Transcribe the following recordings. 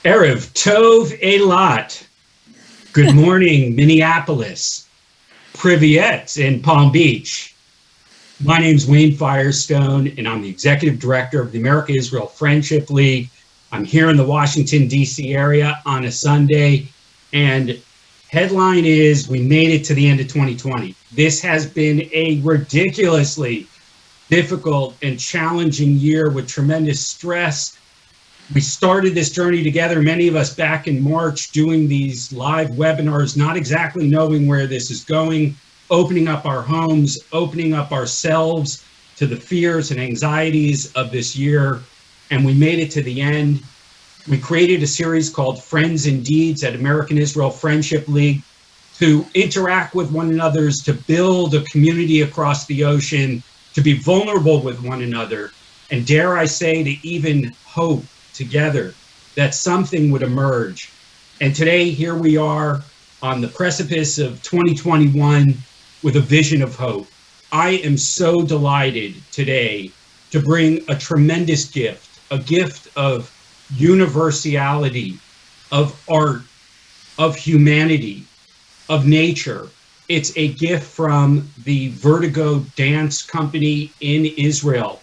Erev Tov Eilat. Good morning, Minneapolis. Privyet in Palm Beach. My name's Wayne Firestone, and I'm the Executive Director of the America-Israel Friendship League. I'm here in the Washington, D.C. area on a Sunday, and headline is, we made it to the end of 2020. This has been a ridiculously difficult and challenging year with tremendous stress. We started this journey together, many of us back in March, doing these live webinars, not exactly knowing where this is going, opening up our homes, opening up ourselves to the fears and anxieties of this year. And we made it to the end. We created a series called Friends and Deeds at American Israel Friendship League to interact with one another, to build a community across the ocean, to be vulnerable with one another, and dare I say, to even hope together that something would emerge. And today, here we are on the precipice of 2021 with a vision of hope. I am so delighted today to bring a tremendous gift, a gift of universality, of art, of humanity, of nature. It's a gift from the Vertigo Dance Company in Israel,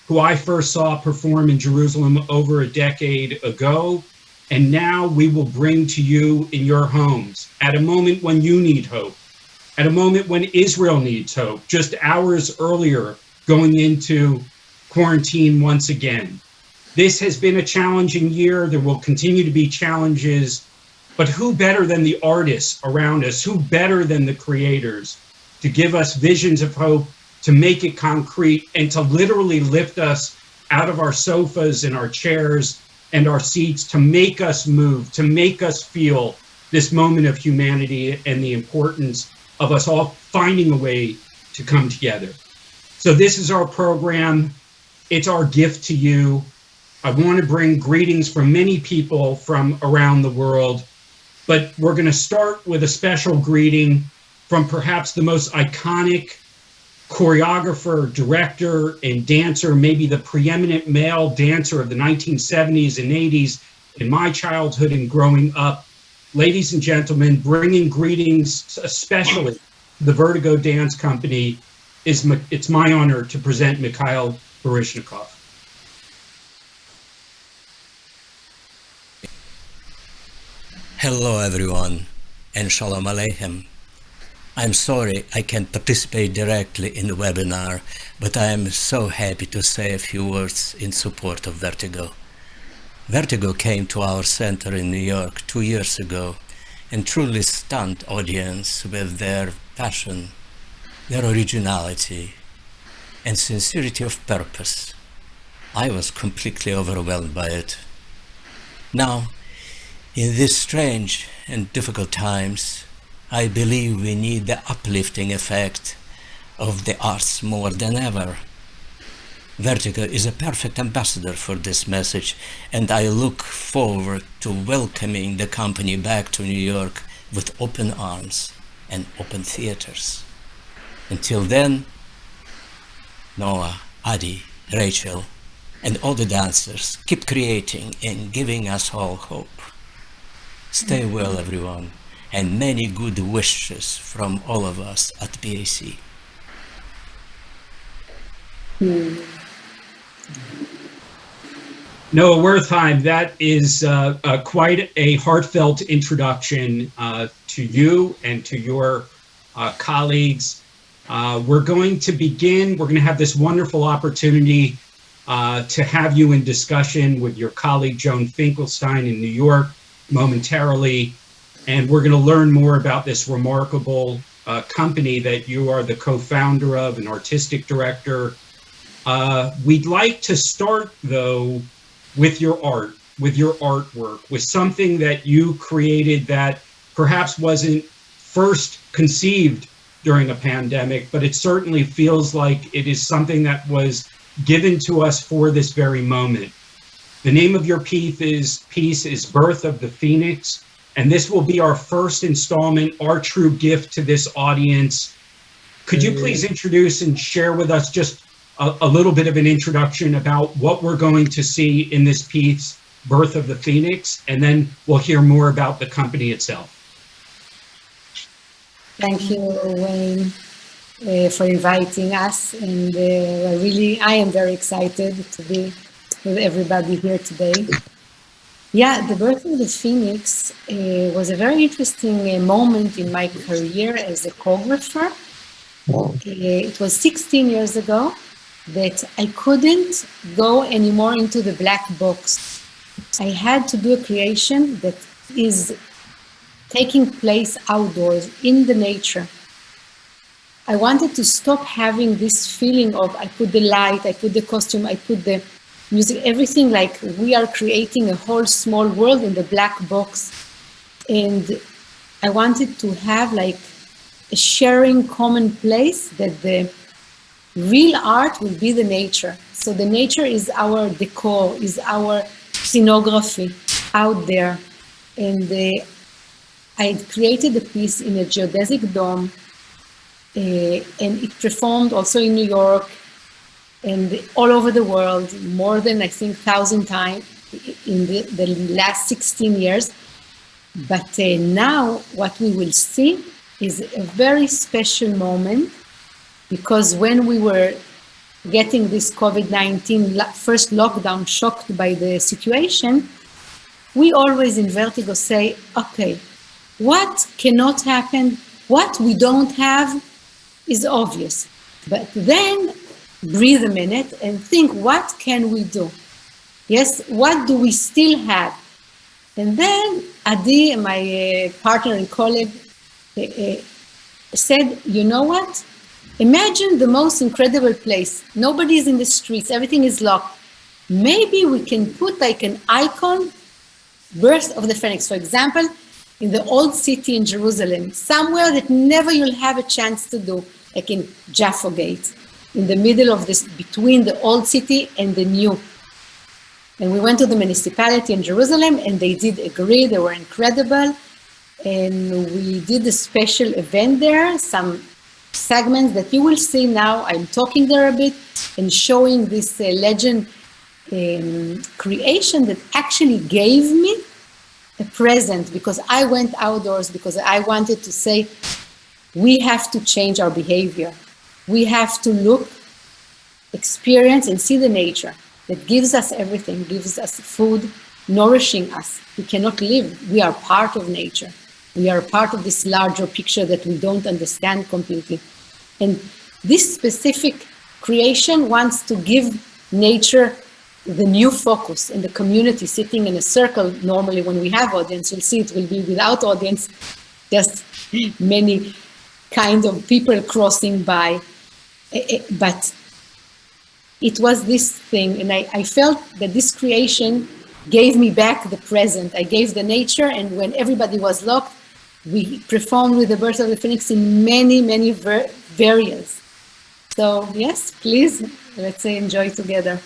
who I first saw perform in Jerusalem over a decade ago. And now we will bring to you in your homes at a moment when you need hope, at a moment when Israel needs hope, just hours earlier going into quarantine once again. This has been a challenging year. There will continue to be challenges, but who better than the artists around us? Who better than the creators to give us visions of hope, to make it concrete, and to literally lift us out of our sofas and our chairs and our seats, to make us move, to make us feel this moment of humanity and the importance of us all finding a way to come together. So this is our program. It's our gift to you. I want to bring greetings from many people from around the world, but we're going to start with a special greeting from perhaps the most iconic choreographer, director, and dancer, maybe the preeminent male dancer of the 1970s and 80s in my childhood and growing up. Ladies and gentlemen, bringing greetings, especially to the Vertigo Dance Company, it's my honor to present Mikhail Baryshnikov. Hello everyone, and Shalom Aleichem. I'm sorry I can't participate directly in the webinar, but I am so happy to say a few words in support of Vertigo. Vertigo came to our center in New York 2 years ago and truly stunned audience with their passion, their originality, and sincerity of purpose. I was completely overwhelmed by it. Now, in these strange and difficult times, I believe we need the uplifting effect of the arts more than ever. Vertigo is a perfect ambassador for this message, and I look forward to welcoming the company back to New York with open arms and open theaters. Until then, Noah, Adi, Rachel, and all the dancers keep creating and giving us all hope. Stay well, everyone, and many good wishes from all of us at BAC. Noah Wertheim, that is quite a heartfelt introduction to you and to your colleagues. We're going to begin. We're going to have this wonderful opportunity to have you in discussion with your colleague, Joan Finkelstein in New York momentarily. And we're going to learn more about this remarkable company that you are the co-founder of, an artistic director. We'd like to start, though, with your art, with your artwork, with something that you created that perhaps wasn't first conceived during a pandemic, but it certainly feels like it is something that was given to us for this very moment. The name of your piece is Birth of the Phoenix, and this will be our first installment, our true gift to this audience. Could you please introduce and share with us just a little bit of an introduction about what we're going to see in this piece, Birth of the Phoenix, and then we'll hear more about the company itself. Thank you, Wayne, for inviting us. And I am very excited to be with everybody here today. Yeah, the Birth of the Phoenix was a very interesting moment in my career as a choreographer. It was 16 years ago that I couldn't go anymore into the black box. I had to do a creation that is taking place outdoors in the nature. I wanted to stop having this feeling of I put the light, I put the costume, I put the music, everything like we are creating a whole small world in the black box. And I wanted to have like a sharing common place that the real art will be the nature. So the nature is our decor, is our scenography out there. And I created a piece in a geodesic dome, and it performed also in New York and all over the world, more than I think 1,000 times in the last 16 years. But now what we will see is a very special moment, because when we were getting this COVID-19 first lockdown, shocked by the situation, we always in Vertigo say, okay, what cannot happen, what we don't have is obvious. But then breathe a minute and think, what can we do? Yes, what do we still have? And then Adi, my partner and colleague, said, you know what? Imagine the most incredible place. Nobody's in the streets, everything is locked. Maybe we can put like an icon, Birth of the Phoenix, for example, in the old city in Jerusalem, somewhere that never you'll have a chance to do, like in Jaffa Gate, in the middle of this, between the old city and the new. And we went to the municipality in Jerusalem and they did agree, they were incredible. And we did a special event there, some segments that you will see now. I'm talking there a bit and showing this legend creation that actually gave me a present, because I went outdoors, because I wanted to say, we have to change our behavior. We have to look, experience, and see the nature that gives us everything, gives us food, nourishing us. We cannot live. We are part of nature. We are part of this larger picture that we don't understand completely. And this specific creation wants to give nature the new focus in the community, sitting in a circle. Normally when we have audience, you'll see it will be without audience, just many kind of people crossing by. But it was this thing, and I felt that this creation gave me back the present. I gave the nature, and when everybody was locked, we performed with the Birth of the Phoenix in many, many variants. So yes, please, let's enjoy together.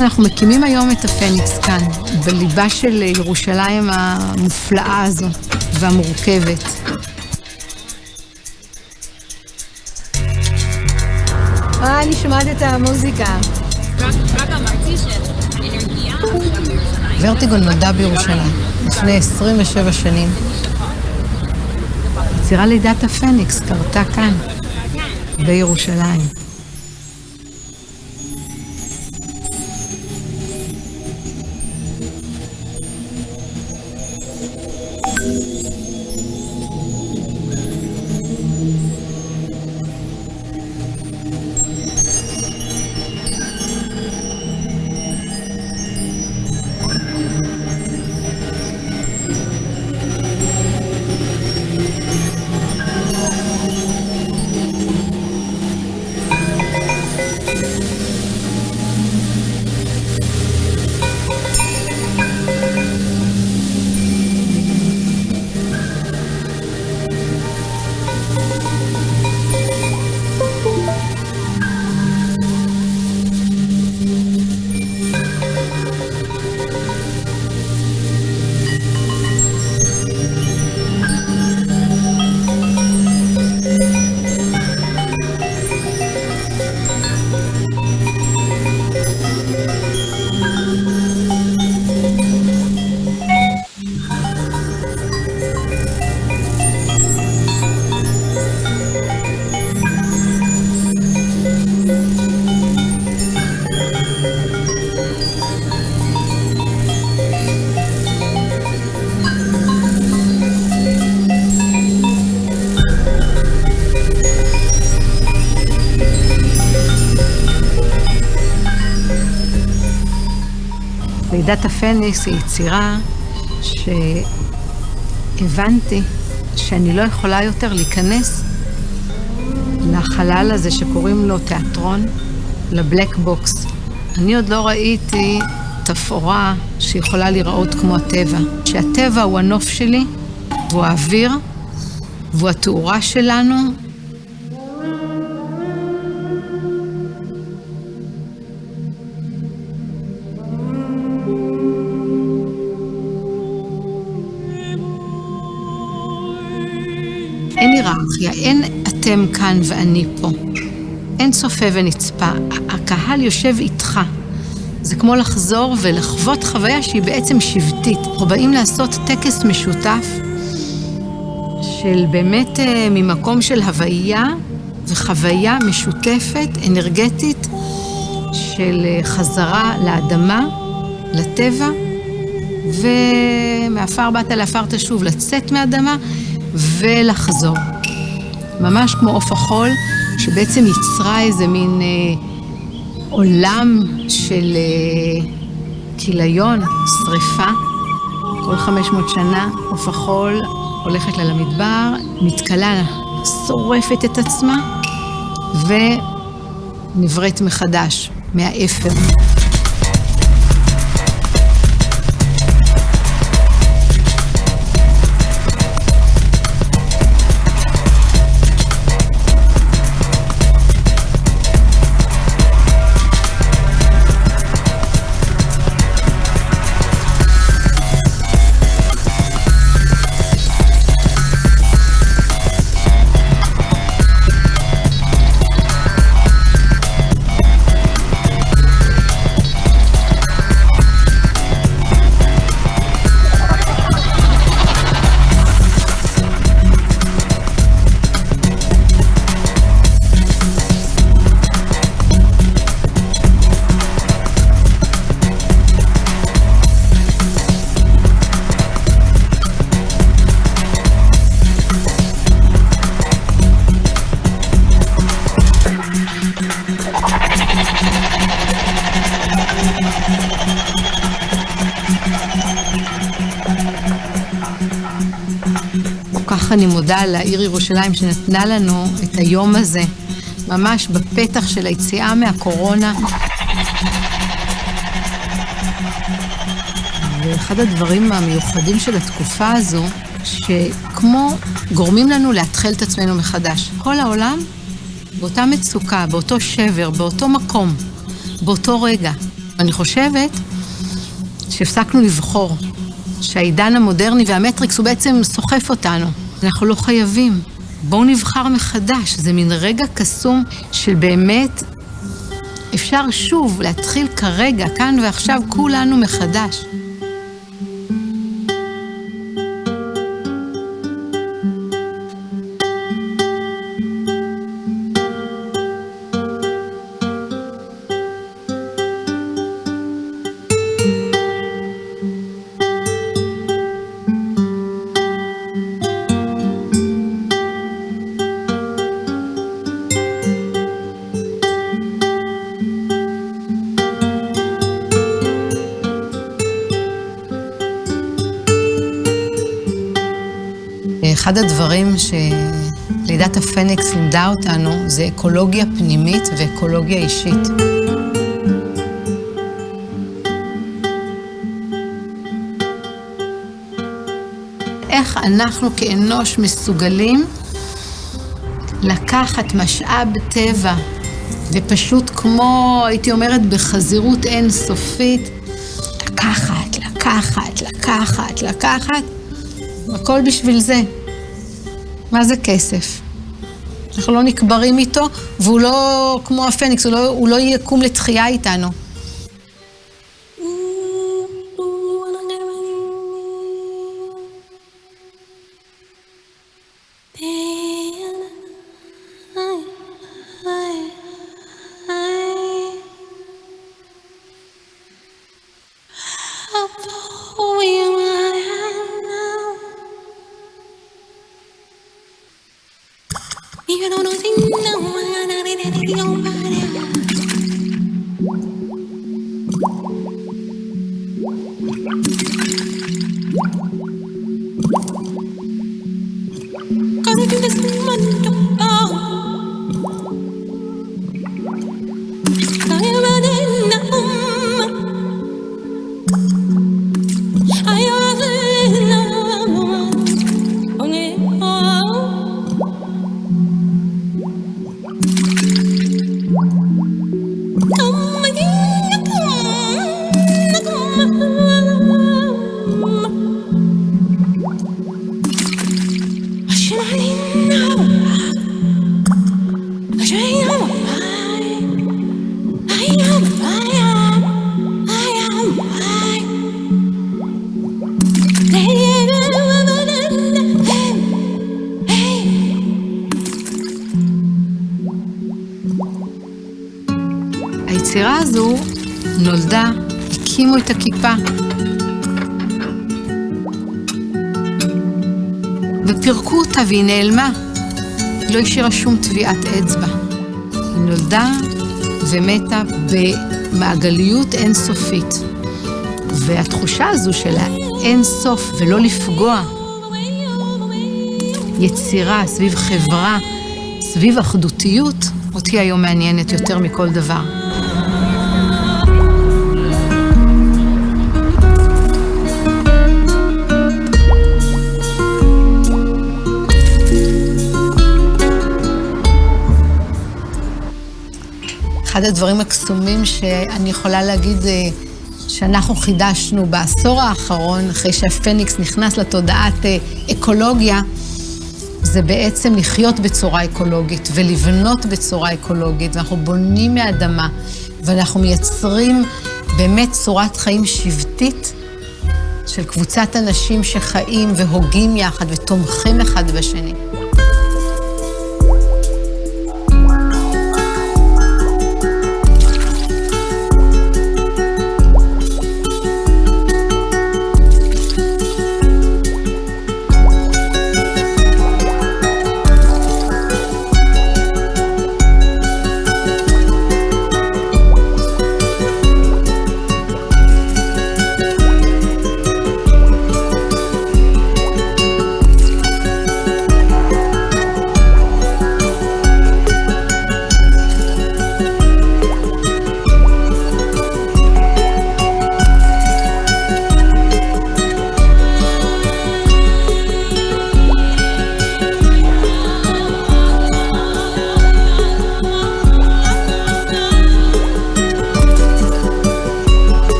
אנחנו מקימים היום את הפניקס כאן, בליבה של ירושלים המופלאה הזו והמורכבת. אני שומעת את המוזיקה. רק אמרתי שהאנרגיה בירושלים. ורטיגו נולדה בירושלים לפני 27 שנים. יצירה לידת הפניקס קרתה כאן, בירושלים. לידת הפניקס היא יצירה שהבנתי שאני לא יכולה יותר להיכנס לחלל הזה שקוראים לו תיאטרון, לבלק בוקס. אני עוד לא ראיתי תפאורה שיכולה להיראות כמו הטבע. שהטבע הוא הנוף שלי, והוא האוויר, והוא התאורה שלנו. אין היררכיה, אין אתם כאן ואני פה. אין צופה ונצפה, הקהל יושב איתך. זה כמו לחזור ולחוות חוויה שהיא בעצם שבטית. אנחנו באים לעשות טקס משותף של באמת ממקום של הוויה וחוויה משותפת, אנרגטית, של חזרה לאדמה, לטבע, ומאפר באת לאפר תשוב, לצאת מהאדמה ולחזור. ממש כמו עוף החול, שבעצם יצרה איזה מין עולם של כיליון, שריפה. כל 500 שנה עוף החול הולכת לה למדבר, מתקלה, שורפת את עצמה ונבראת מחדש מהאפר. אני מודה לעיר ירושלים שנתנה לנו את היום הזה, ממש בפתח של היציאה מהקורונה. ואחד הדברים המיוחדים של התקופה הזו, שכמו גורמים לנו להתחיל את עצמנו מחדש. כל העולם באותה מצוקה, באותו שבר, באותו מקום, באותו רגע. אני חושבת שהפסקנו לבחור, שהעידן המודרני והמטריקס הוא בעצם סוחף אותנו. אנחנו לא חייבים. בואו נבחר מחדש. זה מין רגע קסום של באמת אפשר שוב להתחיל כרגע, כאן ועכשיו, כולנו מחדש. אחד הדברים שלידת הפניקס לימדה אותנו זה אקולוגיה פנימית ואקולוגיה אישית. איך אנחנו כאנוש מסוגלים לקחת משאב טבע ופשוט כמו, הייתי אומרת, בחזירות אינסופית, לקחת, הכל בשביל זה. מה זה כסף? אנחנו לא נקברים איתו, והוא לא כמו הפניקס, הוא לא יקום לתחייה איתנו. היצירה הזו נולדה, הקימו את הכיפה. ופירקו אותה והיא נעלמה. היא לא השאירה שום טביעת אצבע. היא נולדה ומתה במעגליות אינסופית. והתחושה הזו של האינסוף ולא לפגוע, יצירה סביב חברה, סביב אחדותיות, אותי היום מעניינת יותר מכל דבר. אחד הדברים הקסומים שאני יכולה להגיד שאנחנו חידשנו בעשור האחרון, אחרי שהפניקס נכנס לתודעת אקולוגיה, זה בעצם לחיות בצורה אקולוגית ולבנות בצורה אקולוגית, ואנחנו בונים מהאדמה, ואנחנו מייצרים באמת צורת חיים שבטית של קבוצת אנשים שחיים והוגים יחד ותומכים אחד בשני.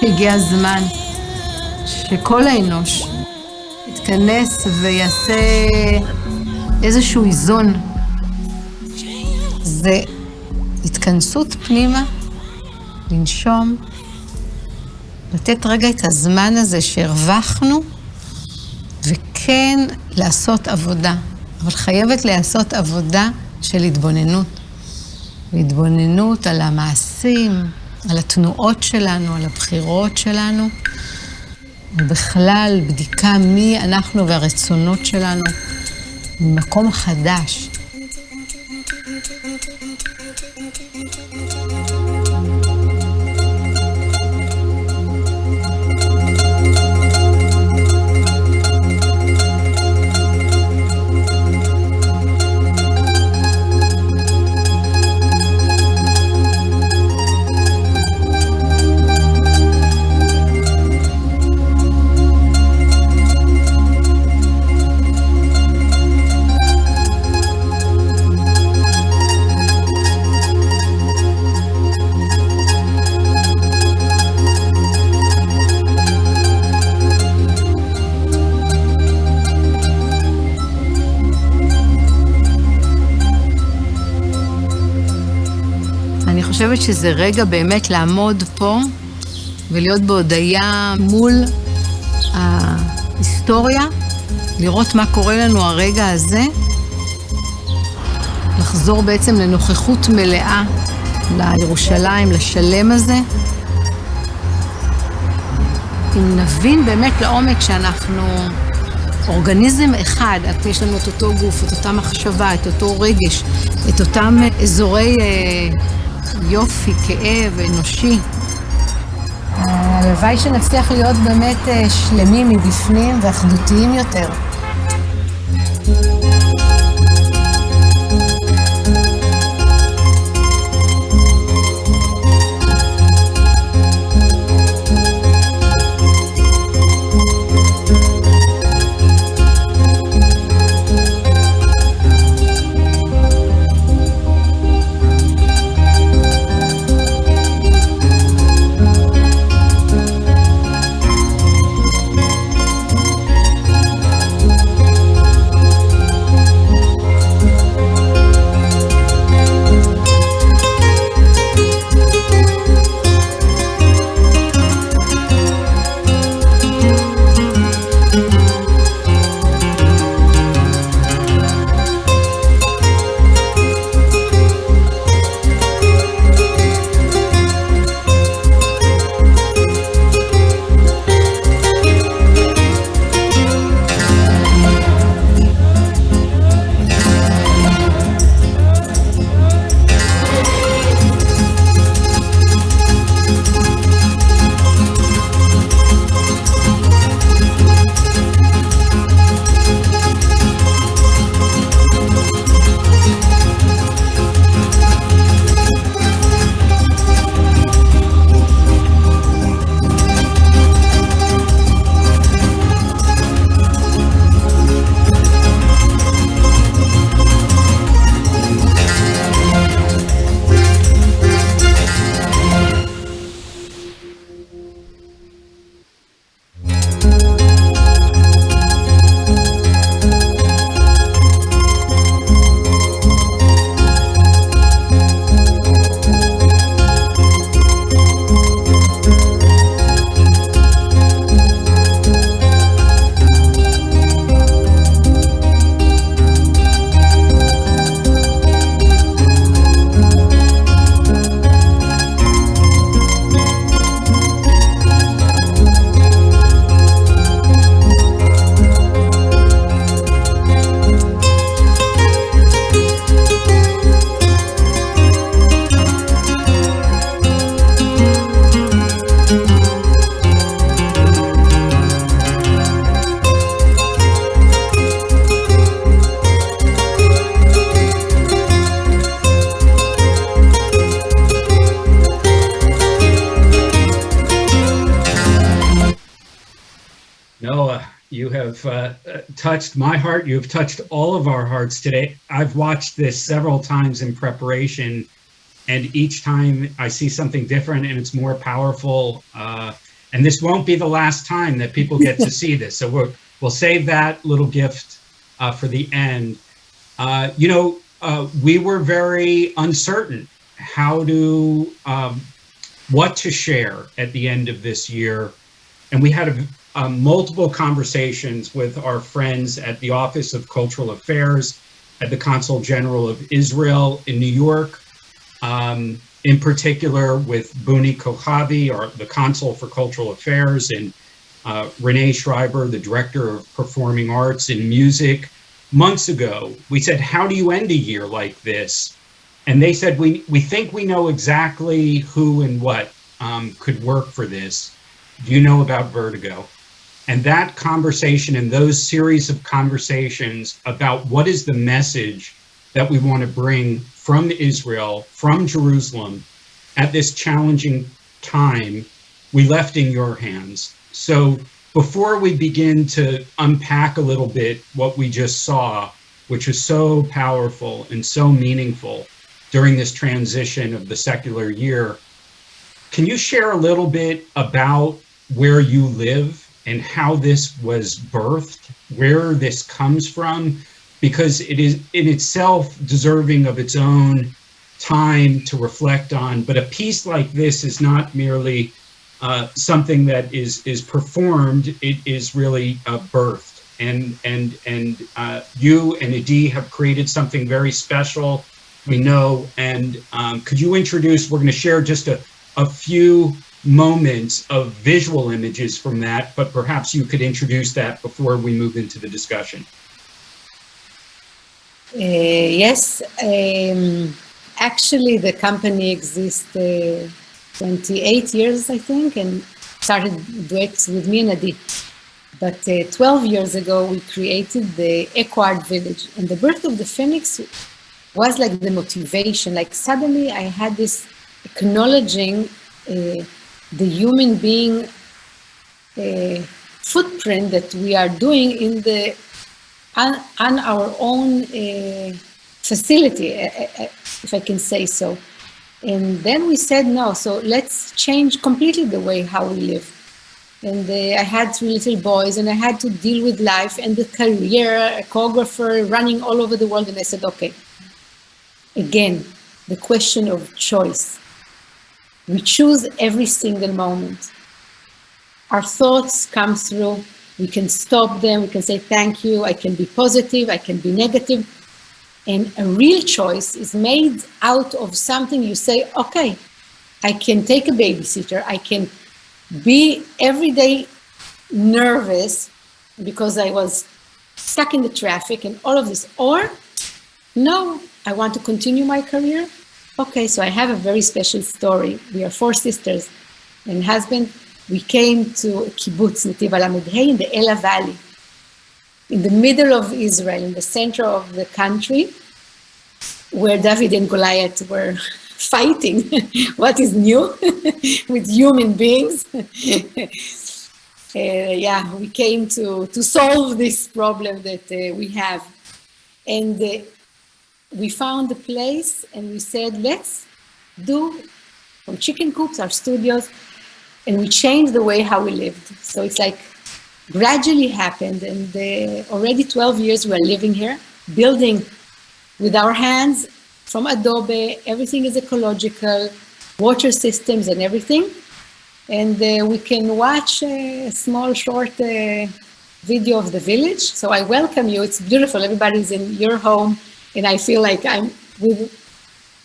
הגיע הזמן שכל האנוש יתכנס ויעשה איזשהו איזון. זה התכנסות פנימה, לנשום, לתת רגע את הזמן הזה שהרווחנו, וכן לעשות עבודה. אבל חייבת לעשות עבודה של התבוננות. התבוננות על המעשים, על התנועות שלנו, על הבחירות שלנו, ובכלל בדיקה מי אנחנו והרצונות שלנו ממקום חדש. אני חושבת שזה רגע באמת לעמוד פה ולהיות בהודיה מול ההיסטוריה לראות מה קורה לנו הרגע הזה, לחזור בעצם לנוכחות מלאה, לירושלים, לשלם הזה. אם נבין באמת לעומק שאנחנו אורגניזם אחד, יש לנו את אותו גוף, את אותה מחשבה, את אותו רגש, את אותם אזורי יופי, כאב, אנושי. הלוואי שנצליח להיות באמת שלמים מבפנים ואחדותיים יותר. Touched my heart. You have touched all of our hearts today. I've watched this several times in preparation, and each time I see something different and it's more powerful. And this won't be the last time that people get to see this. So we'll save that little gift for the end. We were very uncertain what to share at the end of this year. And we had multiple conversations with our friends at the Office of Cultural Affairs, at the Consul General of Israel in New York, in particular with Booni Cohavi, the Consul for Cultural Affairs, and Renee Schreiber, the Director of Performing Arts and Music. Months ago, we said, how do you end a year like this? And they said, we think we know exactly who and what could work for this. Do you know about Vertigo? And that conversation and those series of conversations about what is the message that we want to bring from Israel, from Jerusalem, at this challenging time, we left in your hands. So before we begin to unpack a little bit what we just saw, which was so powerful and so meaningful during this transition of the secular year, can you share a little bit about where you live and how this was birthed, where this comes from? Because it is in itself deserving of its own time to reflect on. But a piece like this is not merely something that is performed, it is really birthed. and you and Adi have created something very special, we know. And could you introduce, we're going to share just a few moments of visual images from that, but perhaps you could introduce that before we move into the discussion. Yes, actually the company exists 28 years, I think, and started duets with me and Adi. But 12 years ago, we created the Eco Art Village, and the birth of the Phoenix was like the motivation. Like suddenly I had this acknowledging the human being footprint that we are doing in the on our own facility, if I can say so. And then we said no, so let's change completely the way how we live. And I had 3 little boys, and I had to deal with life and the career, a choreographer running all over the world. And I said, okay, again, the question of choice. We choose every single moment. Our thoughts come through. We can stop them. We can say, thank you. I can be positive. I can be negative. And a real choice is made out of something you say, okay, I can take a babysitter. I can be every day nervous because I was stuck in the traffic and all of this. Or, no, I want to continue my career. Okay, so I have a very special story. We are 4 sisters and husband. We came to a kibbutz, Netiv Lamed Hey, in the Ela Valley, in the middle of Israel, in the center of the country, where David and Goliath were fighting. What is new with human beings? Yeah, we came to solve this problem that we have. And we found a place and we said, let's do from chicken coops, our studios, and we changed the way how we lived. So it's like gradually happened, and already 12 years we're living here, building with our hands from adobe. Everything is ecological, water systems and everything. And we can watch a small short video of the village. So I welcome you. It's beautiful. Everybody's in your home. And I feel like I'm with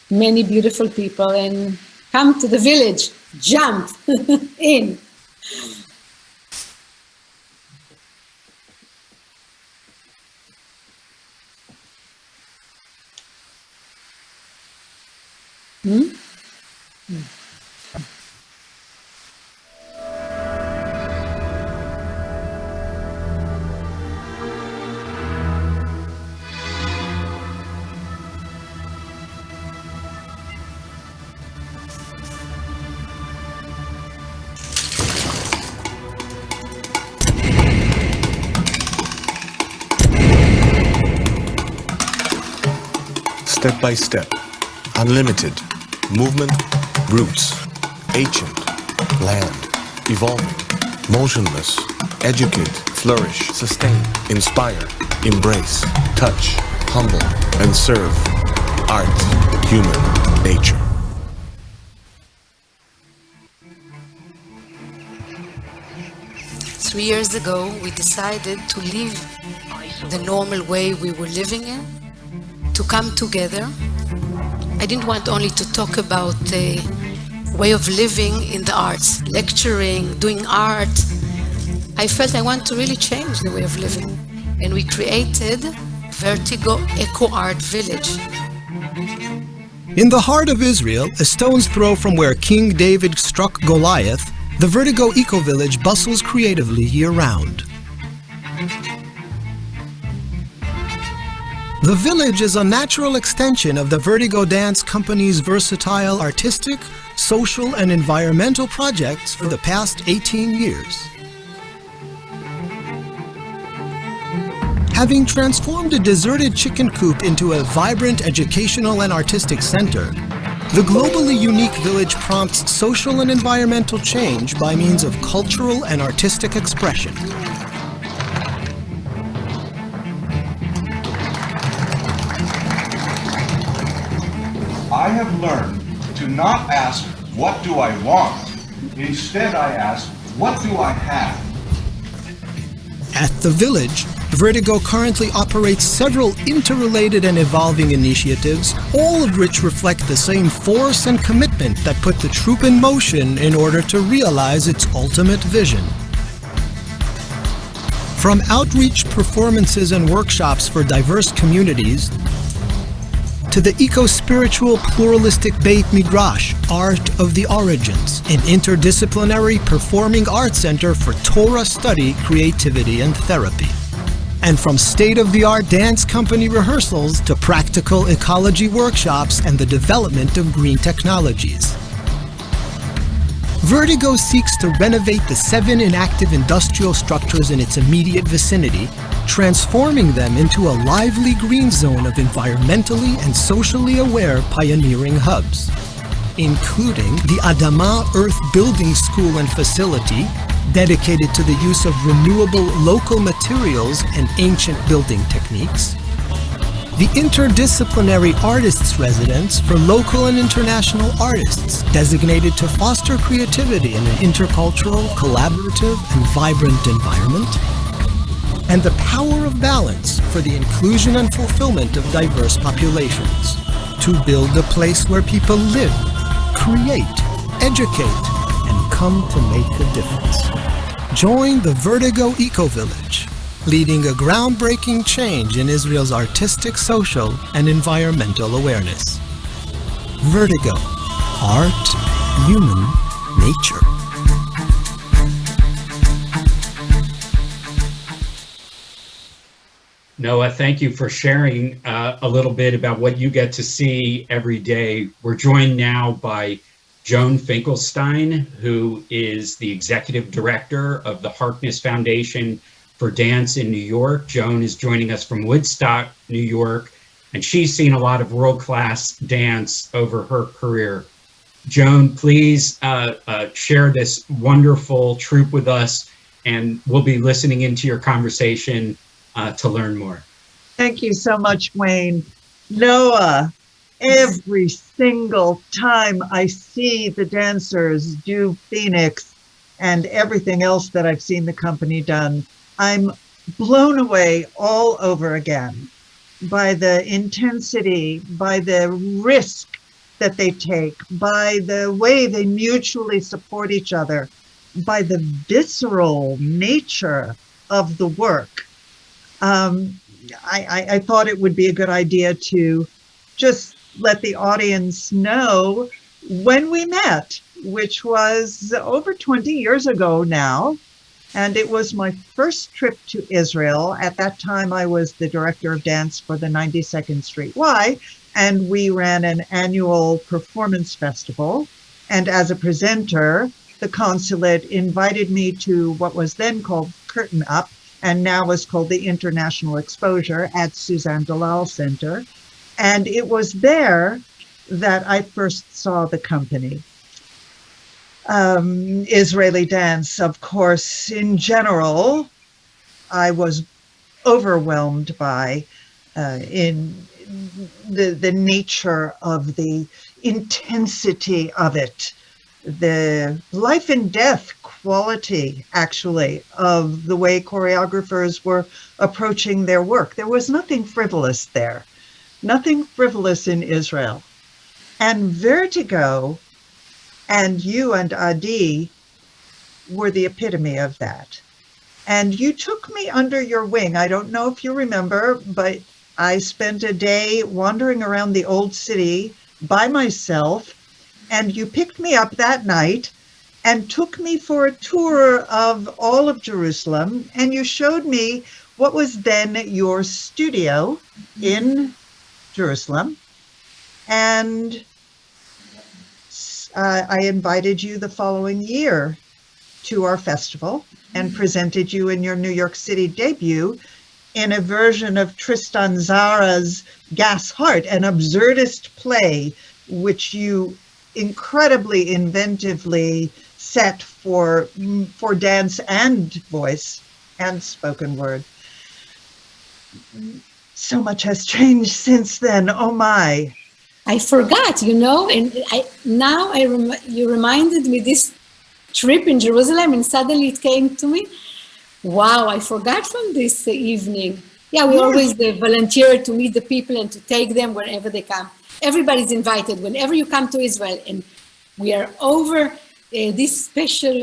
many beautiful people. And come to the village, jump in. Step by step, unlimited, movement, roots, ancient, land, evolving, motionless, educate, flourish, sustain, inspire, embrace, touch, humble, and serve. Art, human, nature. Three years ago, we decided to leave the normal way we were living in, to come together. I didn't want only to talk about a way of living in the arts, lecturing, doing art. I felt I want to really change the way of living. And we created Vertigo Eco Art Village. In the heart of Israel, a stone's throw from where King David struck Goliath, the Vertigo Eco Village bustles creatively year-round. The village is a natural extension of the Vertigo Dance Company's versatile artistic, social, and environmental projects for the past 18 years. Having transformed a deserted chicken coop into a vibrant educational and artistic center, the globally unique village prompts social and environmental change by means of cultural and artistic expression. I have learned to not ask, what do I want? Instead, I ask, what do I have? At the village, Vertigo currently operates several interrelated and evolving initiatives, all of which reflect the same force and commitment that put the troupe in motion in order to realize its ultimate vision. From outreach performances and workshops for diverse communities, to the eco-spiritual pluralistic Beit Midrash, Art of the Origins, an interdisciplinary performing arts center for Torah study, creativity, and therapy. And from state-of-the-art dance company rehearsals to practical ecology workshops and the development of green technologies. Vertigo seeks to renovate the 7 inactive industrial structures in its immediate vicinity, transforming them into a lively green zone of environmentally and socially aware pioneering hubs, including the Adama Earth Building School and Facility, dedicated to the use of renewable local materials and ancient building techniques, the Interdisciplinary Artists Residence for local and international artists, designated to foster creativity in an intercultural, collaborative, and vibrant environment, and the Power of Balance for the inclusion and fulfillment of diverse populations, to build a place where people live, create, educate, and come to make a difference. Join the Vertigo Eco-Village, leading a groundbreaking change in Israel's artistic, social, and environmental awareness. Vertigo, art, human, nature. Noah, thank you for sharing a little bit about what you get to see every day. We're joined now by Joan Finkelstein, who is the executive director of the Harkness Foundation for Dance in New York. Joan is joining us from Woodstock, New York, and she's seen a lot of world-class dance over her career. Joan, please share this wonderful troupe with us, and we'll be listening into your conversation to learn more. Thank you so much, Wayne. Noah, every single time I see the dancers do Phoenix and everything else that I've seen the company done, I'm blown away all over again by the intensity, by the risk that they take, by the way they mutually support each other, by the visceral nature of the work. I thought it would be a good idea to just let the audience know when we met, which was over 20 years ago now. And it was my first trip to Israel. At that time, I was the director of dance for the 92nd Street Y, and we ran an annual performance festival. And as a presenter, the consulate invited me to what was then called Curtain Up, and now is called the International Exposure at Suzanne Dalal Center. And it was there that I first saw the company. Israeli dance, of course, in general, I was overwhelmed by in the nature of the intensity of it, the life and death quality, actually, of the way choreographers were approaching their work. There was nothing frivolous there, nothing frivolous in Israel. And Vertigo and you and Adi were the epitome of that. And you took me under your wing. I don't know if you remember, but I spent a day wandering around the old city by myself, and you picked me up that night and took me for a tour of all of Jerusalem, and you showed me what was then your studio in Jerusalem. And I invited you the following year to our festival and presented you in your New York City debut in a version of Tristan Zara's Gas Heart, an absurdist play, which you incredibly inventively set for dance and voice and spoken word. So much has changed since then. Oh my. I forgot, you know, and you reminded me this trip in Jerusalem, and suddenly it came to me. Wow, I forgot from this evening. Yeah, we Yes. always volunteer to meet the people and to take them wherever they come. Everybody's invited. Whenever you come to Israel, and we are over this special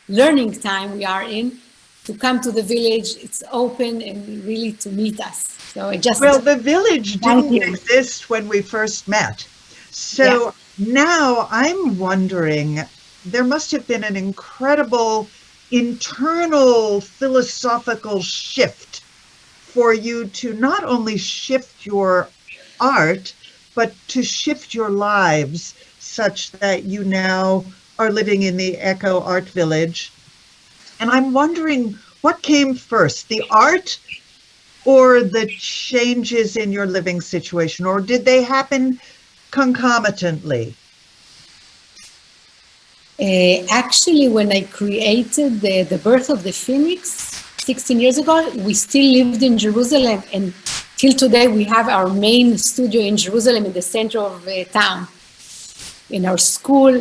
learning time we are in, to come to the village. It's open and really to meet us. So I just Well, the village Thank didn't you. exist when we first met. So now I'm wondering, there must have been an incredible internal philosophical shift for you to not only shift your art, but to shift your lives such that you now are living in the Echo Art Village. And I'm wondering, what came first, the art or the changes in your living situation, or did they happen concomitantly? Actually, when I created the Birth of the Phoenix 16 years ago, we still lived in Jerusalem, and till today we have our main studio in Jerusalem in the center of town, in our school.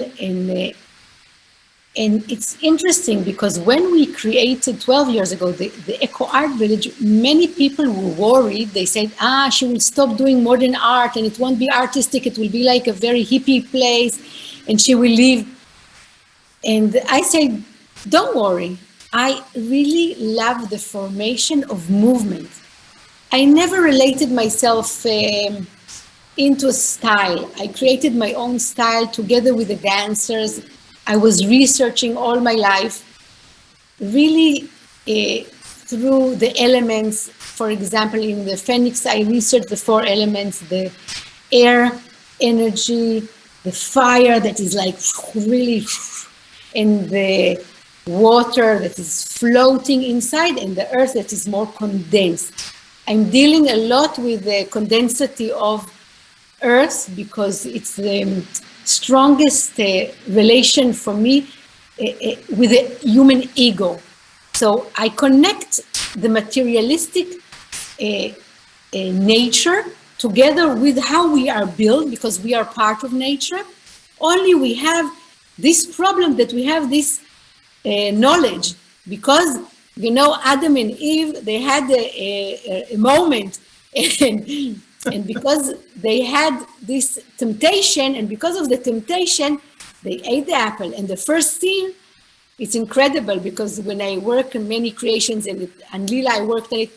And it's interesting because when we created 12 years ago the Echo Art Village, many people were worried. They said, she will stop doing modern art and it won't be artistic. It will be like a very hippie place and she will leave. And I said, don't worry. I really love the formation of movement. I never related myself into a style. I created my own style together with the dancers. I was researching all my life, really through the elements. For example, in the Phoenix, I researched the 4 elements, the air, energy, the fire that is like really, and the water that is floating inside, and the earth that is more condensed. I'm dealing a lot with the condensity of earth because it's the strongest relation for me with the human ego. So I connect the materialistic nature together with how we are built, because we are part of nature. Only we have this problem that we have this knowledge, because Adam and Eve, they had a moment, and because they had this temptation, and because of the temptation, they ate the apple. And the first scene, it's incredible, because when I work on many creations, and Lila, I worked on it,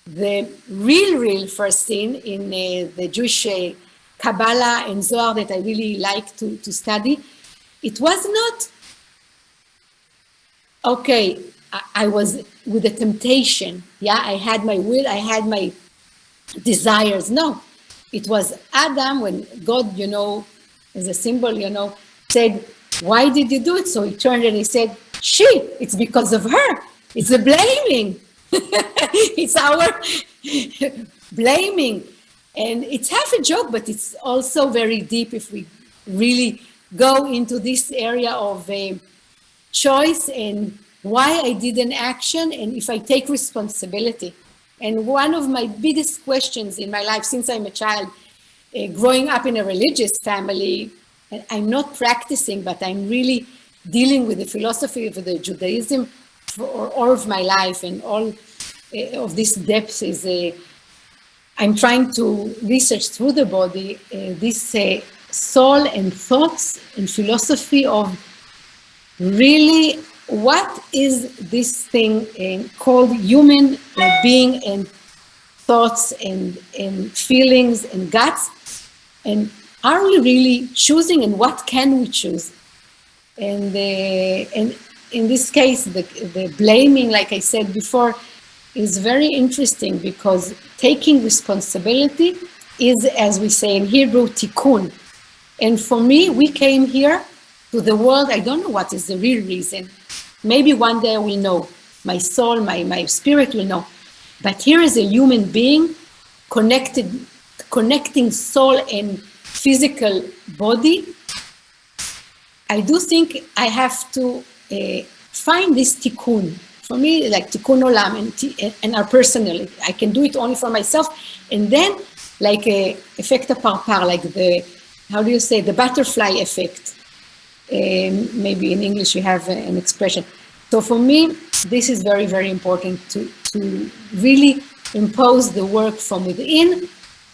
the real first scene in the Jewish Kabbalah and Zohar that I really like to study, it was not, okay, I was with the temptation. Yeah, I had my will, I had my desires. No, it was Adam, when God, as a symbol, said, why did you do it? So he turned and he said, it's because of her. It's the blaming. It's our blaming. And it's half a joke, but it's also very deep if we really go into this area of choice and why I did an action, and if I take responsibility. And one of my biggest questions in my life since I'm a child, growing up in a religious family, and I'm not practicing, but I'm really dealing with the philosophy of the Judaism for all of my life, and all of this depth is, I'm trying to research through the body, this soul and thoughts and philosophy of really what is this thing called human being, and thoughts and feelings and guts, and are we really choosing, and what can we choose? And in this case, the blaming, like I said before, is very interesting, because taking responsibility is, as we say in Hebrew, tikkun. And for me, we came here to the world, I don't know what is the real reason. Maybe one day I will know. My soul, my spirit will know. But here is a human being connecting soul and physical body. I do think I have to find this tikkun. For me, like tikkun olam, and our personally, I can do it only for myself. And then, like effect parpar, like the butterfly effect. Maybe in English you have an expression. So for me, this is very, very important to really impose the work from within,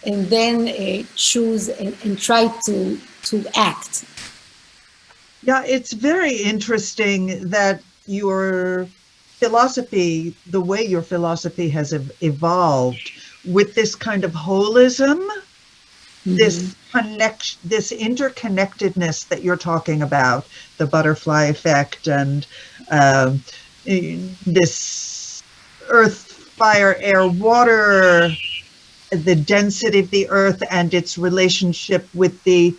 and then choose and try to act. Yeah, it's very interesting that your philosophy, the way your philosophy has evolved with this kind of holism, this interconnectedness that you're talking about, the butterfly effect, and this earth, fire, air, water, the density of the earth and its relationship with the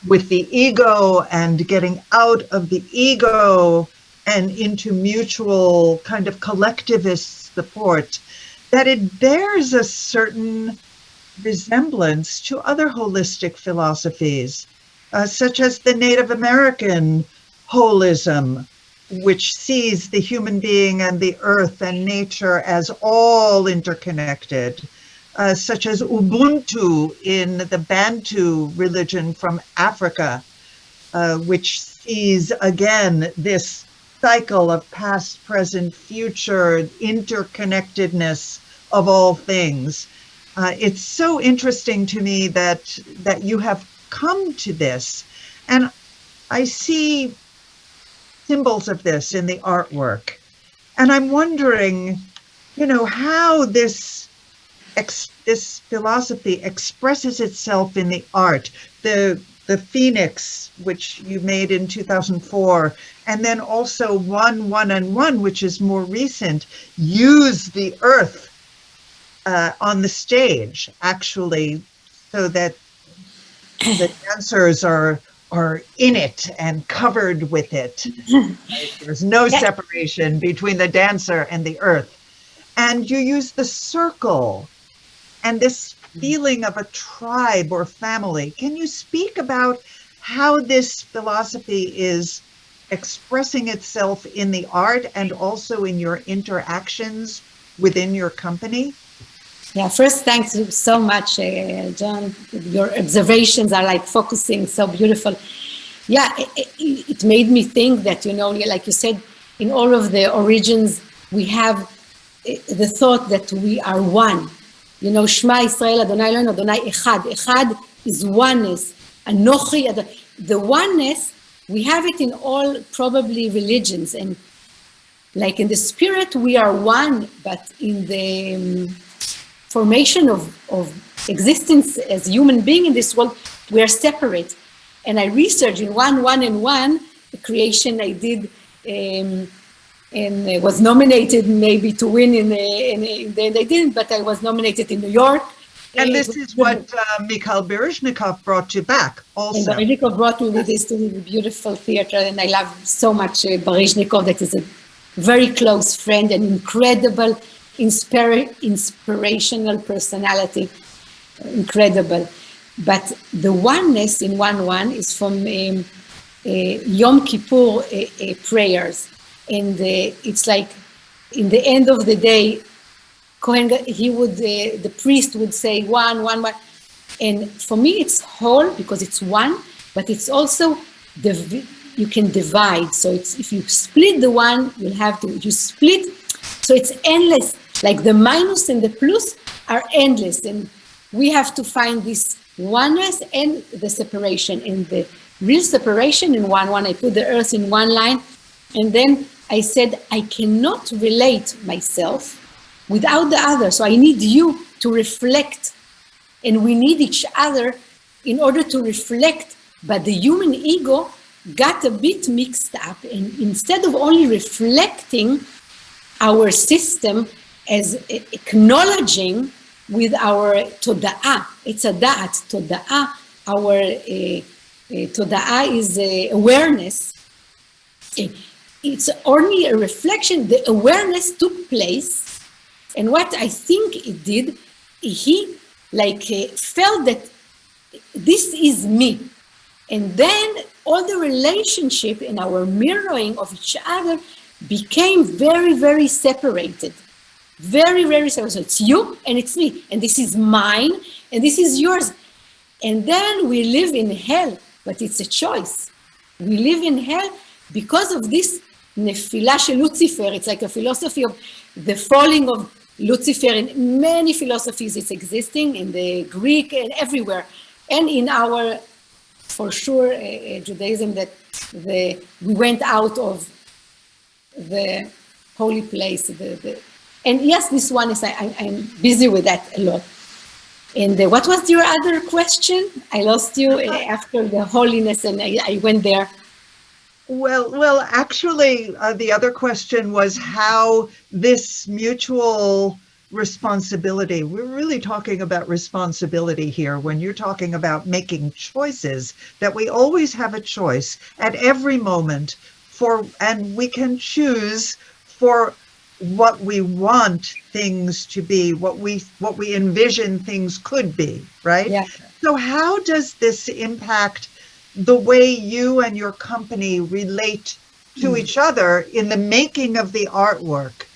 ego, and getting out of the ego and into mutual kind of collectivist support, that it bears a certain resemblance to other holistic philosophies, such as the Native American holism, which sees the human being and the earth and nature as all interconnected, such as Ubuntu in the Bantu religion from Africa, which sees again this cycle of past, present, future, interconnectedness of all things. It's so interesting to me that you have come to this, and I see symbols of this in the artwork, and I'm wondering, how this philosophy expresses itself in the art. The Phoenix, which you made in 2004, and then also 1, 1, and 1, which is more recent, use the earth on the stage, actually, so that the dancers are in it and covered with it. There's no separation between the dancer and the earth. And you use the circle and this feeling of a tribe or family. Can you speak about how this philosophy is expressing itself in the art and also in your interactions within your company? Yeah, first, thanks so much, Joan. Your observations are like focusing, so beautiful. Yeah, it made me think that, like you said, in all of the origins, we have the thought that we are one. Shema Yisrael Adonai Eloheinu Adonai Echad. Echad is oneness. Anochi, the oneness, we have it in all probably religions. And like in the spirit, we are one, but in the formation of existence as human being in this world, we are separate. And I researched in 1, 1, and 1, the creation I did, and was nominated maybe to win in the they didn't, but I was nominated in New York. And this is what Mikhail Baryshnikov brought you back also. And Baryshnikov brought me with this to the beautiful theater, and I love so much Baryshnikov, that is a very close friend and incredible, inspirational personality, incredible. But the oneness in 1-1 is from Yom Kippur prayers. And it's like in the end of the day, the priest would say 1, 1, 1. And for me, it's whole because it's one, but it's also, you can divide. So it's, if you split the one, you'll have to, you split. So it's endless. Like the minus and the plus are endless. And we have to find this oneness and the separation. And the real separation in 1-1, I put the earth in one line. And then I said, I cannot relate myself without the other. So I need you to reflect. And we need each other in order to reflect. But the human ego got a bit mixed up. And instead of only reflecting our system as acknowledging with our toda'ah, it's a da'at, toda'ah, our toda'ah is awareness. It's only a reflection, the awareness took place, and what I think it did, he felt that this is me. And then all the relationship and our mirroring of each other became very, very separated. Very, very separated. So it's you and it's me, and this is mine and this is yours. And then we live in hell, but it's a choice. We live in hell because of this נפילה של לוציפר, it's like a philosophy of the falling of Lucifer. In many philosophies it's existing, in the Greek and everywhere, and in our, for sure, Judaism, that we went out of the holy place. And yes, this one is, I'm busy with that a lot. And what was your other question? I lost you after the holiness, and I went there. Well, actually, the other question was how this mutual responsibility, we're really talking about responsibility here when you're talking about making choices, that we always have a choice at every moment and we can choose for what we want things to be, what we envision things could be, right? Yeah. So how does this impact the way you and your company relate to each other in the making of the artwork?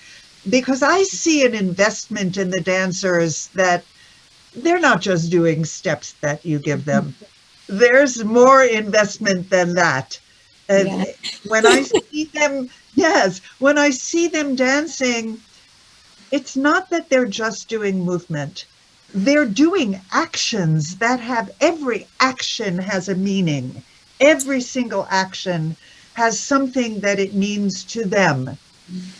Because I see an investment in the dancers that they're not just doing steps that you give them. There's more investment than that. Yeah. When I see them, when I see them dancing, it's not that they're just doing movement. They're doing actions that every action has a meaning. Every single action has something that it means to them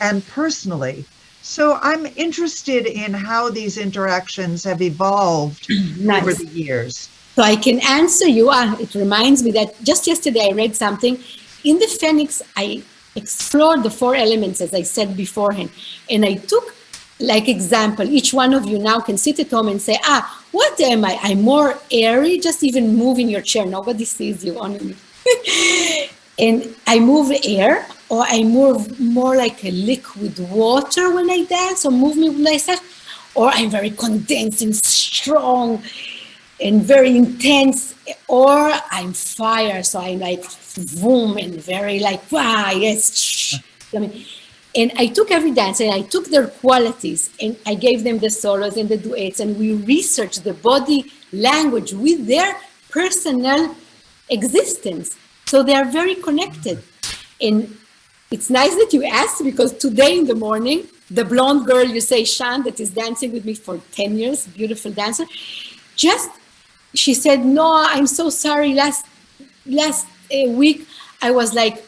and personally. So I'm interested in how these interactions have evolved over the years. So I can answer you. It reminds me that just yesterday I read something. In the Phoenix, I explored the 4 elements, as I said beforehand, and I took, like, example, each one of you now can sit at home and say, what am I? I'm more airy, just even move in your chair. Nobody sees you, only me. And I move air, or I move more like a liquid water when I dance, or movement when I say, or I'm very condensed and strong and very intense, or I'm fire, so I'm like boom and very like, wow, yes. And I took every dancer and I took their qualities and I gave them the solos and the duets, and we researched the body language with their personal existence. So they are very connected. And it's nice that you asked, because today in the morning, the blonde girl, you say, Shan, that is dancing with me for 10 years, beautiful dancer, she said, no, I'm so sorry. Last week, I was like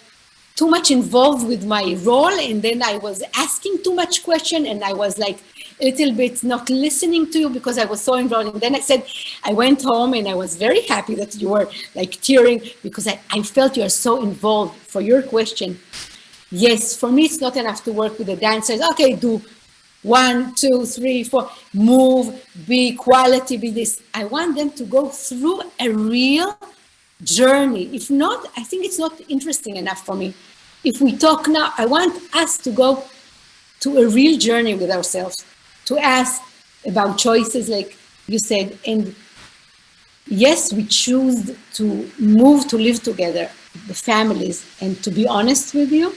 too much involved with my role, and then I was asking too much question, and I was like a little bit not listening to you because I was so involved. And then I said, I went home and I was very happy that you were like tearing, because I felt you are so involved. For your question, yes, for me, it's not enough to work with the dancers. Okay, do 1, 2, 3, 4, move, be quality, be this. I want them to go through a real journey. If not, I think it's not interesting enough for me. If we talk now, I want us to go to a real journey with ourselves, to ask about choices, like you said. And yes, we choose to move, to live together, the families. And to be honest with you,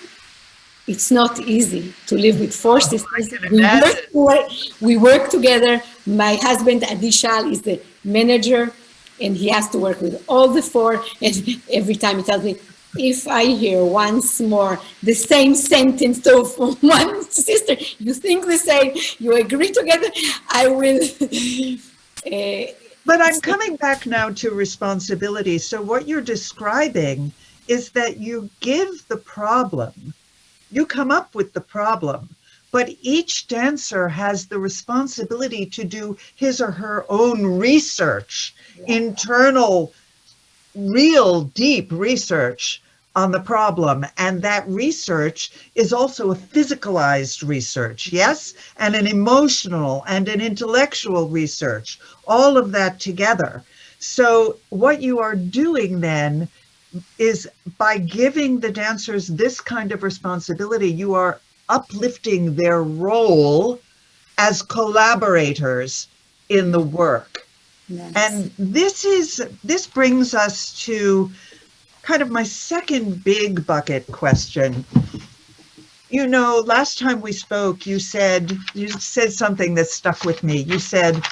it's not easy to live with 4 sisters. We work together. My husband, Adishal, is the manager, and he has to work with all the 4. And every time he tells me, if I hear once more the same sentence to one sister, you think the same, you agree together, I will. But I'm coming back now to responsibility. So what you're describing is that you give the problem, you come up with the problem, but each dancer has the responsibility to do his or her own research, internal, real deep research on the problem. And that research is also a physicalized research, yes? And an emotional and an intellectual research, all of that together. So what you are doing then is, by giving the dancers this kind of responsibility, you are uplifting their role as collaborators in the work. Yes. And this brings us to kind of my second big bucket question. You know, last time we spoke, you said something that stuck with me. You said,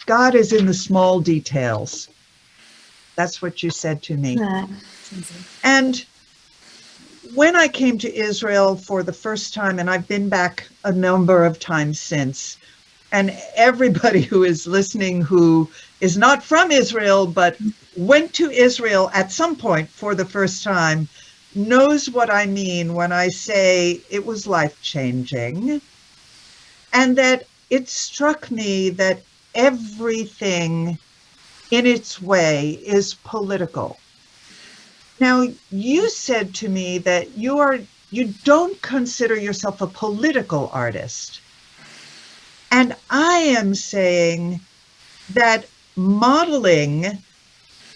God is in the small details. That's what you said to me. And when I came to Israel for the first time, and I've been back a number of times since, and everybody who is listening who is not from Israel but went to Israel at some point for the first time knows what I mean when I say it was life-changing, and that it struck me that everything in its way is political. Now, you said to me that you don't consider yourself a political artist. And I am saying that modeling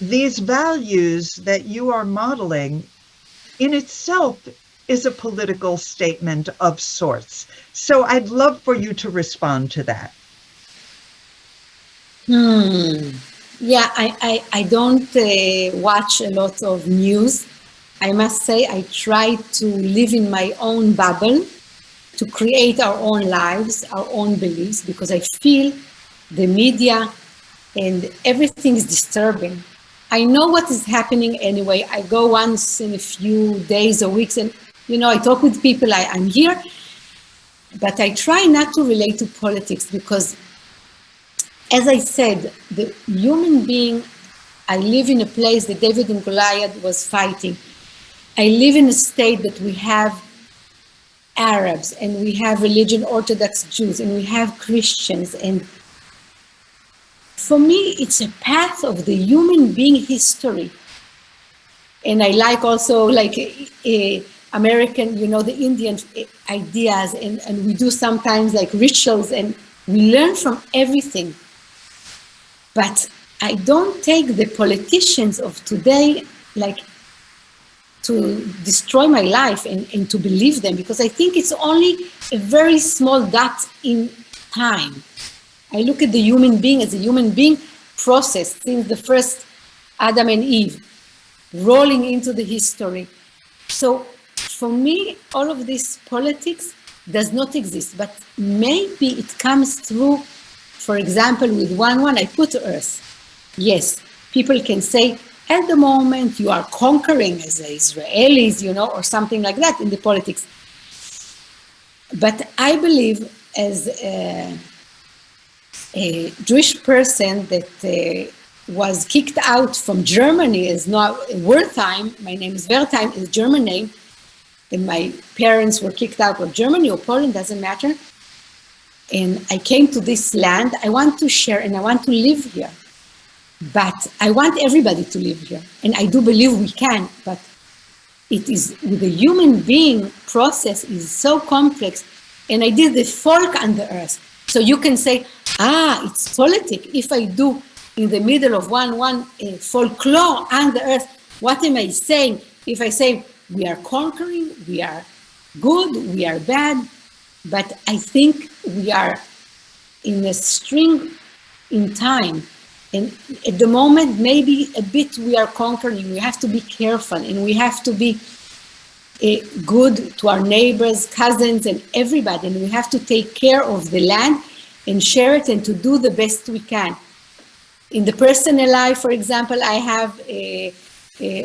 these values that you are modeling in itself is a political statement of sorts. So I'd love for you to respond to that. Yeah, I don't watch a lot of news. I must say I try to live in my own bubble, to create our own lives, our own beliefs, because I feel the media and everything is disturbing. I know what is happening anyway. I go once in a few days or weeks and, I talk with people, I'm here, but I try not to relate to politics because, as I said, the human being, I live in a place that David and Goliath was fighting. I live in a state that we have Arabs and we have religion Orthodox Jews and we have Christians. And for me, it's a path of the human being history. And I like also American, the Indian ideas, and we do sometimes like rituals and we learn from everything. But I don't take the politicians of today to destroy my life and to believe them, because I think it's only a very small dot in time. I look at the human being as a human being process since the first Adam and Eve, rolling into the history. So for me, all of this politics does not exist, but maybe it comes through, for example, with 1-1, I put Earth. Yes, people can say, at the moment, you are conquering as Israelis, or something like that in the politics. But I believe as a Jewish person that was kicked out from Germany, is now Wertheim, my name is Wertheim, is German name, and my parents were kicked out of Germany or Poland, doesn't matter. And I came to this land, I want to share and I want to live here. But I want everybody to live here. And I do believe we can, but it is, with the human being process is so complex. And I did the folk on the earth. So you can say, it's politic. If I do in the middle of 1-1 folklore on the earth, what am I saying? If I say we are conquering, we are good, we are bad, but I think we are in a string in time. And at the moment, maybe a bit we are conquering. We have to be careful and we have to be good to our neighbors, cousins, and everybody. And we have to take care of the land and share it and to do the best we can. In the personal life, for example, I have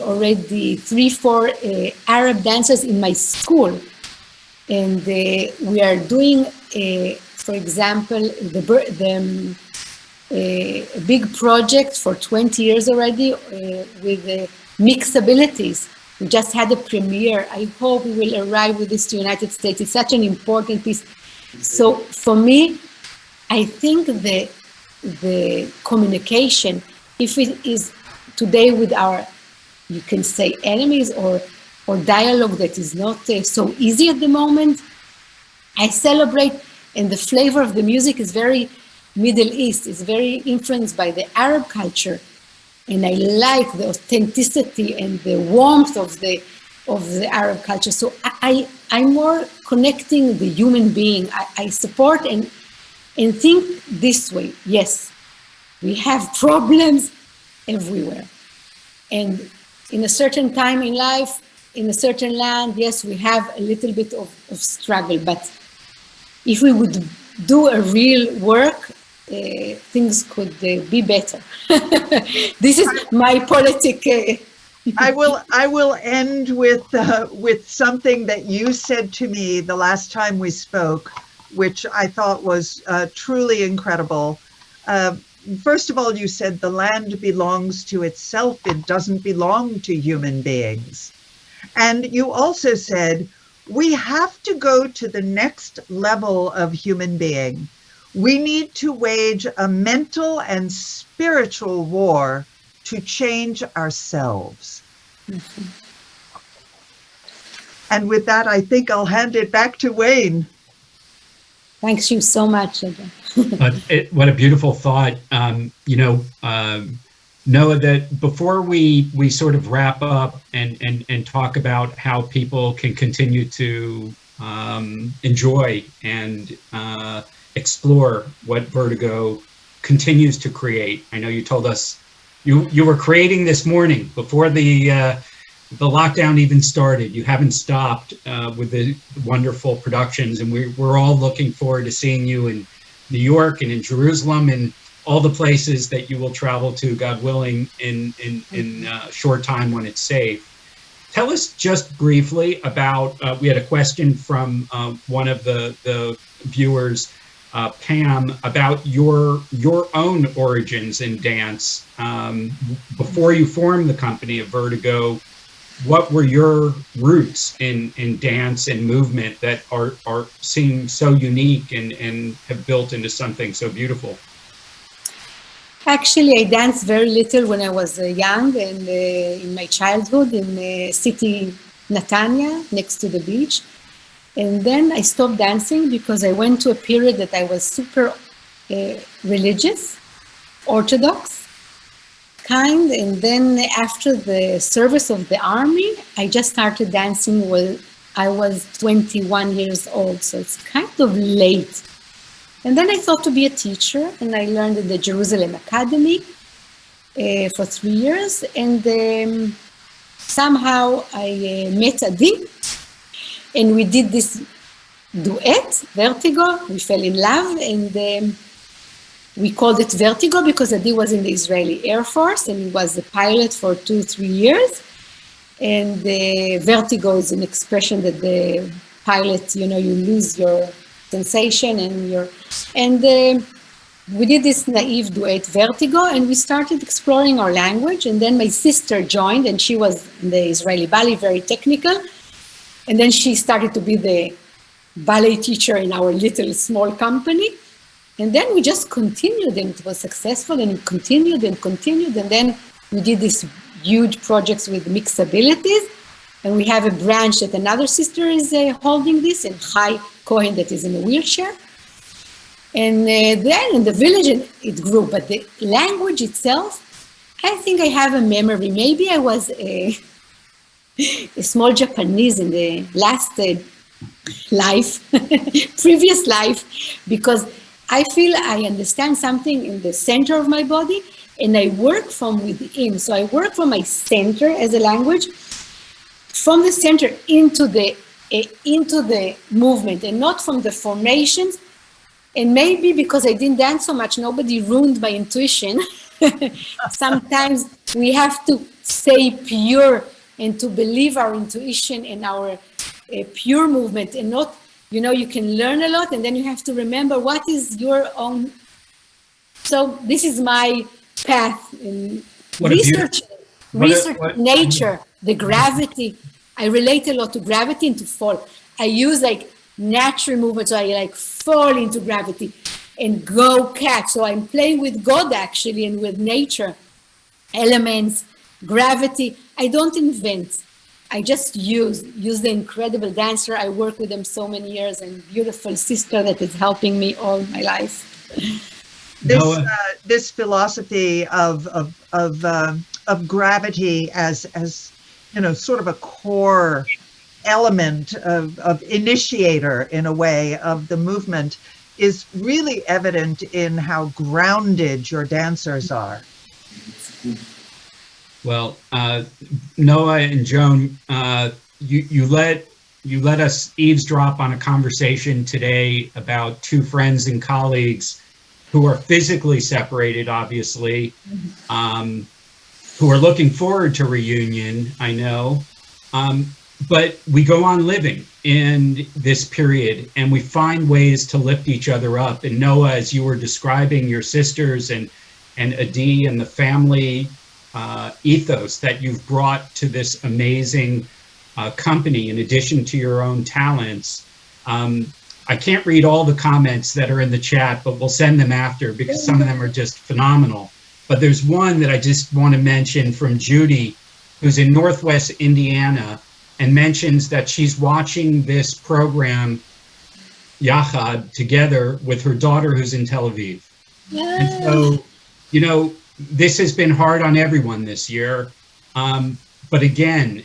already 3-4 Arab dancers in my school. And we are doing, for example, a big project for 20 years already with mixed abilities. We just had a premiere. I hope we will arrive with this to the United States. It's such an important piece. So for me, I think the communication, if it is today with our, you can say enemies or dialogue that is not so easy at the moment, I celebrate, and the flavor of the music is very Middle East, it's very influenced by the Arab culture. And I like the authenticity and the warmth of the Arab culture. So I'm more connecting the human being. I support and think this way. Yes, we have problems everywhere. And in a certain time in life, in a certain land, yes, we have a little bit of struggle. But if we would do a real work, things could be better. This is my politic I will end with something that you said to me the last time we spoke, which I thought was truly incredible. First of all, you said the land belongs to itself. It doesn't belong to human beings. And you also said, we have to go to the next level of human being. We need to wage a mental and spiritual war to change ourselves. Mm-hmm. And with that, I think I'll hand it back to Wayne. Thanks you so much. What a beautiful thought. Noah, that before we sort of wrap up and talk about how people can continue to enjoy and explore what Vertigo continues to create. I know you told us you were creating this morning before the lockdown even started. You haven't stopped with the wonderful productions, and we're all looking forward to seeing you in New York and in Jerusalem and all the places that you will travel to, God willing, in a short time when it's safe. Tell us just briefly about, we had a question from one of the viewers, Pam, about your own origins in dance. Before you formed the company of Vertigo, what were your roots in dance and movement that seem so unique and have built into something so beautiful? Actually, I danced very little when I was young and in my childhood in city Netanya, next to the beach. And then I stopped dancing because I went to a period that I was super religious, Orthodox kind. And then after the service of the army, I just started dancing when I was 21 years old. So it's kind of late. And then I thought to be a teacher, and I learned at the Jerusalem Academy for 3 years. And somehow I met Adi, and we did this duet, Vertigo. We fell in love, and we called it Vertigo because Adi was in the Israeli Air Force, and he was a pilot for 2-3 years. And vertigo is an expression that the pilot, you lose your sensation and we did this naive duet Vertigo, and we started exploring our language. And then my sister joined, and she was in the Israeli ballet, very technical. And then she started to be the ballet teacher in our little small company. And then we just continued, and it was successful, and it continued and continued. And then we did these huge projects with mixed abilities. And we have a branch that another sister is holding this, and Chai Cohen that is in a wheelchair. And then in the village it grew, but the language itself, I think I have a memory. Maybe I was a small Japanese in the last life, previous life, because I feel I understand something in the center of my body, and I work from within. So I work from my center as a language, from the center into the movement, and not from the formations. And maybe because I didn't dance so much, nobody ruined my intuition. Sometimes we have to stay pure and to believe our intuition and our pure movement, and not, you can learn a lot, and then you have to remember what is your own. So this is my path in research nature, the gravity. I relate a lot to gravity and to fall. I use natural movement, so I fall into gravity and go catch. So I'm playing with God actually, and with nature, elements, gravity. I don't invent. I just use the incredible dancer. I work with them so many years, and beautiful sister that is helping me all my life. This philosophy of gravity as sort of a core element of initiator, in a way, of the movement is really evident in how grounded your dancers are. Well, Noah and Joan, you let us eavesdrop on a conversation today about two friends and colleagues who are physically separated, obviously, who are looking forward to reunion, I know. But we go on living in this period, and we find ways to lift each other up. And Noah, as you were describing your sisters and Adi and the family ethos that you've brought to this amazing company, in addition to your own talents. I can't read all the comments that are in the chat, but we'll send them after because some of them are just phenomenal. But there's one that I just want to mention from Judy, who's in Northwest Indiana, and mentions that she's watching this program, Yachad, together with her daughter who's in Tel Aviv. Yeah. And so, you know, this has been hard on everyone this year. But again,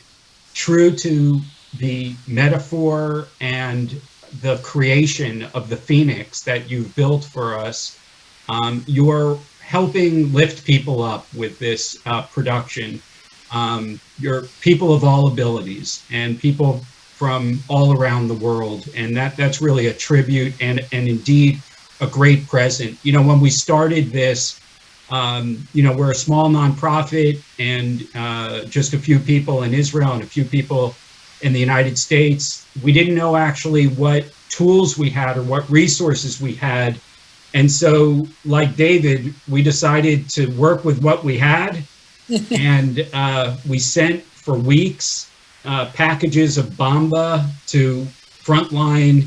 true to the metaphor and the creation of the Phoenix that you've built for us, you're helping lift people up with this production. You're people of all abilities and people from all around the world, and that's really a tribute and indeed a great present. You know, when we started this, you know, we're a small nonprofit and just a few people in Israel and a few people in the United States. We didn't know actually what tools we had or what resources we had. And so, like David, we decided to work with what we had. And we sent for weeks packages of Bamba to frontline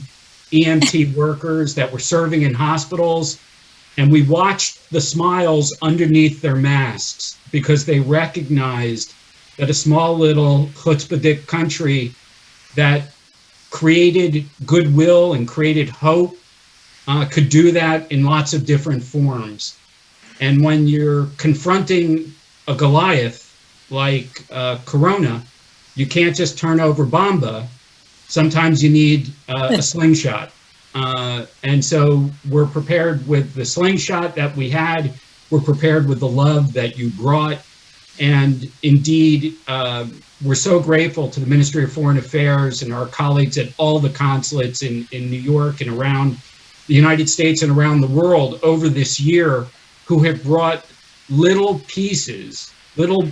EMT workers that were serving in hospitals. And we watched the smiles underneath their masks because they recognized that a small little chutzpahdik country that created goodwill and created hope could do that in lots of different forms. And when you're confronting a Goliath like Corona, you can't just turn over Bamba. Sometimes you need a slingshot. And so we're prepared with the slingshot that we had. We're prepared with the love that you brought. And indeed, we're so grateful to the Ministry of Foreign Affairs and our colleagues at all the consulates in New York and around the United States and around the world over this year, who have brought little pieces, little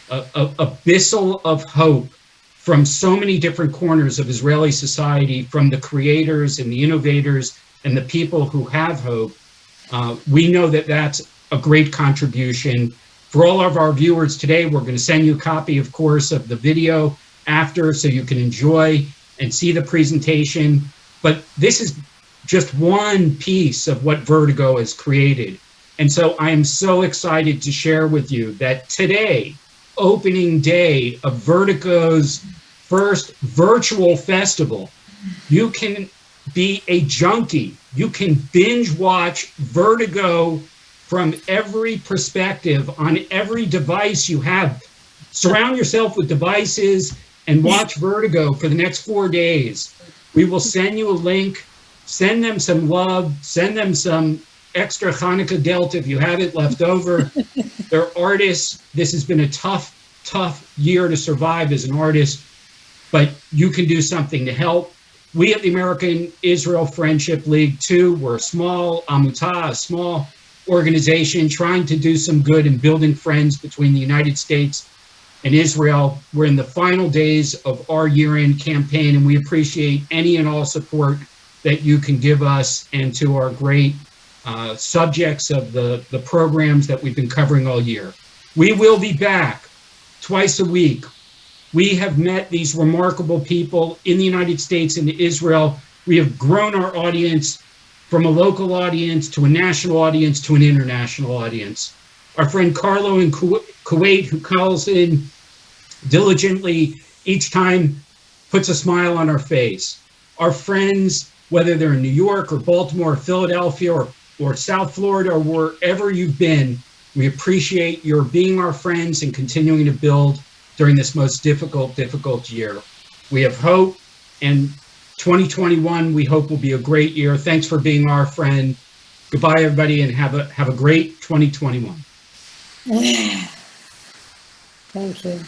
abyssal of hope from so many different corners of Israeli society, from the creators and the innovators and the people who have hope. We know that that's a great contribution. For all of our viewers today, we're going to send you a copy, of course, of the video after so you can enjoy and see the presentation. But this is just one piece of what Vertigo has created. And so I am so excited to share with you that today, opening day of Vertigo's first virtual festival, you can be a junkie. You can binge watch Vertigo from every perspective on every device you have. Surround yourself with devices and watch Vertigo for the next 4 days. We will send you a link, send them some love, send them some extra Hanukkah Delta if you have it left over. They're artists. This has been a tough year to survive as an artist, but you can do something to help. We at the American Israel Friendship League, too, we're a small amutah, a small organization trying to do some good and building friends between the United States and Israel. We're in the final days of our year-end campaign, and we appreciate any and all support that you can give us and to our great subjects of the programs that we've been covering all year. We will be back twice a week. We have met these remarkable people in the United States and Israel. We have grown our audience from a local audience to a national audience to an international audience. Our friend Carlo in Kuwait, who calls in diligently each time, puts a smile on our face. Our friends, whether they're in New York or Baltimore or Philadelphia or South Florida or wherever you've been, we appreciate your being our friends and continuing to build during this most difficult year. We have hope, and 2021 we hope will be a great year. Thanks for being our friend. Goodbye, everybody, and have a great 2021. Thank you.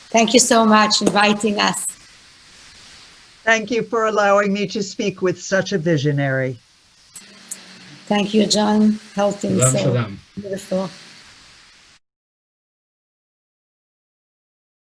Thank you so much for inviting us. Thank you for allowing me to speak with such a visionary. Thank you, John. Helping so Shalom. beautiful.